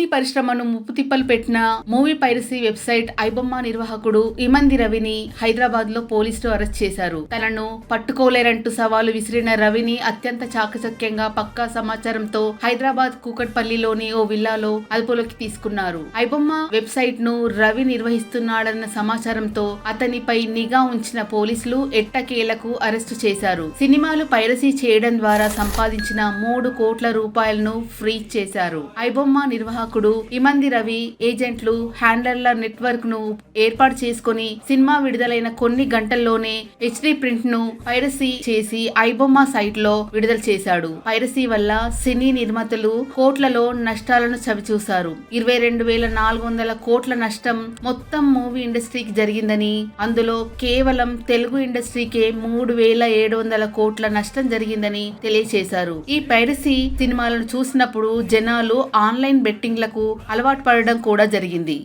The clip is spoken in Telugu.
సినీ పరిశ్రమను ముప్పుతిప్పలు పెట్టిన మూవీ పైరసీ వెబ్సైట్ ఐబొమ్మ నిర్వాహకుడు ఇమంది రవిని హైదరాబాద్ లో పోలీసులు అరెస్ట్ చేశారు. తనను పట్టుకోలేరంటూ సవాలు విసిరిన రవిని అత్యంత చాకచక్యంగా పక్కా సమాచారంతో హైదరాబాద్ కూకట్పల్లిలోని ఓ విల్లాలో అదుపులోకి తీసుకున్నారు. ఐబొమ్మ వెబ్సైట్ ను రవి నిర్వహిస్తున్నాడన్న సమాచారంతో అతనిపై నిఘా ఉంచిన పోలీసులు ఎట్టకేలకు అరెస్టు చేశారు. సినిమాలు పైరసీ చేయడం ద్వారా సంపాదించిన 3 కోట్ల రూపాయలను ఫ్రీజ్ చేశారు. ఐబొమ్మ నిర్వాహకుడు ఇమంది రవి ఏజెంట్లు హ్యాండర్ల నెట్వర్క్ ను ఏర్పాటు చేసుకుని సినిమా విడుదలైన కొన్ని గంటల్లోనే హెచ్డి ప్రింట్ ను పైరసీ చేసి ఐబొమ్మ సైట్ లో విడుదల చేశాడు. పైరసీ వల్ల సినీ నిర్మాతలు కోట్లలో నష్టాలను చవిచూశారు. 22,400 కోట్ల నష్టం మొత్తం మూవీ ఇండస్ట్రీకి జరిగిందని, అందులో కేవలం తెలుగు ఇండస్ట్రీకే 3,700 కోట్ల నష్టం జరిగిందని తెలియజేశారు. ఈ పైరసీ సినిమాలను చూసినప్పుడు జనాలు ఆన్లైన్ బెట్టింగ్లకు అలవాటు పడడం కూడా జరిగింది.